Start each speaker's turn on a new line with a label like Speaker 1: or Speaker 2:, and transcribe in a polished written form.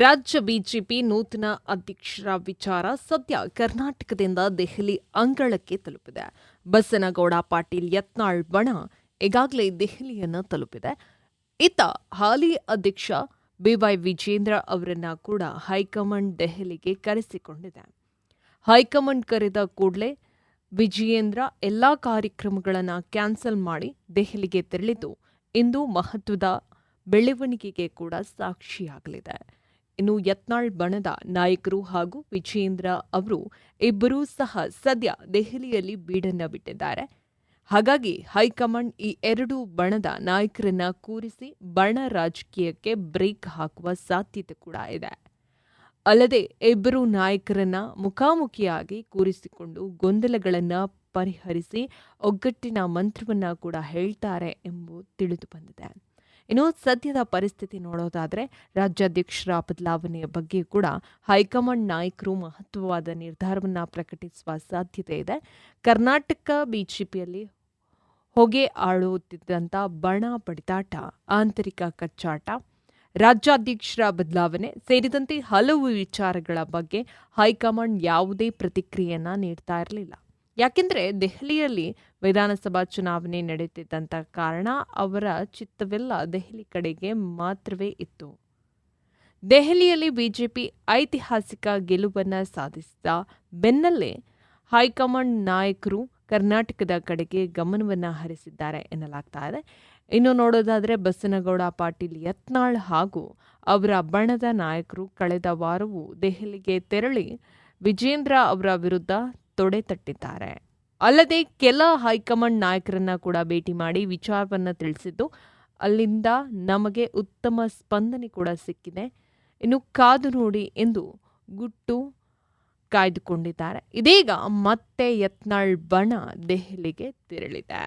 Speaker 1: ರಾಜ್ಯ ಬಿಜೆಪಿ ನೂತನ ಅಧ್ಯಕ್ಷರ ವಿಚಾರ ಸದ್ಯ ಕರ್ನಾಟಕದಿಂದ ದೆಹಲಿ ಅಂಗಳಕ್ಕೆ ತಲುಪಿದೆ. ಬಸನಗೌಡ ಪಾಟೀಲ್ ಯತ್ನಾಳ್ ಬಣ ಈಗಾಗಲೇ ದೆಹಲಿಯನ್ನು ತಲುಪಿದೆ. ಇತ್ತ ಹಾಲಿ ಅಧ್ಯಕ್ಷ ಬಿವೈ ವಿಜೇಂದ್ರ ಅವರನ್ನ ಕೂಡ ಹೈಕಮಾಂಡ್ ದೆಹಲಿಗೆ ಕರೆಸಿಕೊಂಡಿದೆ. ಹೈಕಮಾಂಡ್ ಕರೆದ ಕೂಡಲೇ ವಿಜಯೇಂದ್ರ ಎಲ್ಲಾ ಕಾರ್ಯಕ್ರಮಗಳನ್ನು ಕ್ಯಾನ್ಸಲ್ ಮಾಡಿ ದೆಹಲಿಗೆ ತೆರಳಿದ್ದು ಇಂದು ಮಹತ್ವದ ಬೆಳವಣಿಗೆಗೆ ಕೂಡ ಸಾಕ್ಷಿಯಾಗಲಿದೆ. ಇನ್ನು ಯತ್ನಾಳ್ ಬಣದ ನಾಯಕರು ಹಾಗೂ ವಿಜಯೇಂದ್ರ ಅವರು ಇಬ್ಬರೂ ಸಹ ಸದ್ಯ ದೆಹಲಿಯಲ್ಲಿ ಬೀಡನ್ನ ಬಿಟ್ಟಿದ್ದಾರೆ. ಹಾಗಾಗಿ ಹೈಕಮಾಂಡ್ ಈ ಎರಡೂ ಬಣದ ನಾಯಕರನ್ನ ಕೂರಿಸಿ ಬಣ ರಾಜಕೀಯಕ್ಕೆ ಬ್ರೇಕ್ ಹಾಕುವ ಸಾಧ್ಯತೆ ಕೂಡ ಇದೆ. ಅಲ್ಲದೆ ಇಬ್ಬರು ನಾಯಕರನ್ನ ಮುಖಾಮುಖಿಯಾಗಿ ಕೂರಿಸಿಕೊಂಡು ಗೊಂದಲಗಳನ್ನು ಪರಿಹರಿಸಿ ಒಗ್ಗಟ್ಟಿನ ಮಂತ್ರವನ್ನ ಕೂಡ ಹೇಳ್ತಾರೆ ಎಂಬುದು ತಿಳಿದು ಬಂದಿದೆ. ಇನ್ನು ಸದ್ಯದ ಪರಿಸ್ಥಿತಿ ನೋಡೋದಾದರೆ ರಾಜ್ಯಾಧ್ಯಕ್ಷರ ಬದಲಾವಣೆಯ ಬಗ್ಗೆ ಕೂಡ ಹೈಕಮಾಂಡ್ ನಾಯಕರು ಮಹತ್ವವಾದ ನಿರ್ಧಾರವನ್ನು ಪ್ರಕಟಿಸುವ ಸಾಧ್ಯತೆ ಇದೆ. ಕರ್ನಾಟಕ ಬಿಜೆಪಿಯಲ್ಲಿ ಹೊಗೆ ಆಳುತ್ತಿದ್ದಂಥ ಬಣ ಬಡಿದಾಟ, ಆಂತರಿಕ ಕಚ್ಚಾಟ, ರಾಜ್ಯಾಧ್ಯಕ್ಷರ ಬದಲಾವಣೆ ಸೇರಿದಂತೆ ಹಲವು ವಿಚಾರಗಳ ಬಗ್ಗೆ ಹೈಕಮಾಂಡ್ ಯಾವುದೇ ಪ್ರತಿಕ್ರಿಯೆಯನ್ನು ನೀಡ್ತಾ ಇರಲಿಲ್ಲ. ಯಾಕೆಂದರೆ ದೆಹಲಿಯಲ್ಲಿ ವಿಧಾನಸಭಾ ಚುನಾವಣೆ ನಡೆಯುತ್ತಿದ್ದಂಥ ಕಾರಣ ಅವರ ಚಿತ್ತವೆಲ್ಲ ದೆಹಲಿ ಕಡೆಗೆ ಮಾತ್ರವೇ ಇತ್ತು. ದೆಹಲಿಯಲ್ಲಿ ಬಿಜೆಪಿ ಐತಿಹಾಸಿಕ ಗೆಲುವನ್ನು ಸಾಧಿಸಿದ ಬೆನ್ನಲ್ಲೇ ಹೈಕಮಾಂಡ್ ನಾಯಕರು ಕರ್ನಾಟಕದ ಕಡೆಗೆ ಗಮನವನ್ನು ಹರಿಸಿದ್ದಾರೆ ಎನ್ನಲಾಗ್ತಾ ಇದೆ. ಇನ್ನು ನೋಡೋದಾದರೆ ಬಸನಗೌಡ ಪಾಟೀಲ್ ಯತ್ನಾಳ್ ಹಾಗೂ ಅವರ ಬಣದ ನಾಯಕರು ಕಳೆದ ವಾರವೂ ದೆಹಲಿಗೆ ತೆರಳಿ ವಿಜೇಂದ್ರ ಅವರ ವಿರುದ್ಧ ತೊಡೆ ತಟ್ಟಿದ್ದಾರೆ. ಅಲ್ಲದೆ ಕೆಲ ಹೈಕಮಾಂಡ್ ನಾಯಕರನ್ನ ಕೂಡ ಭೇಟಿ ಮಾಡಿ ವಿಚಾರವನ್ನು ತಿಳಿಸಿದ್ದು ಅಲ್ಲಿಂದ ನಮಗೆ ಉತ್ತಮ ಸ್ಪಂದನೆ ಕೂಡ ಸಿಕ್ಕಿದೆ, ಇನ್ನು ಕಾದು ನೋಡಿ ಎಂದು ಗುಟ್ಟು ಕಾಯ್ದುಕೊಂಡಿದ್ದಾರೆ. ಇದೀಗ ಮತ್ತೆ ಯತ್ನಾಳ್ ಬಣ ದೆಹಲಿಗೆ ತೆರಳಿದೆ.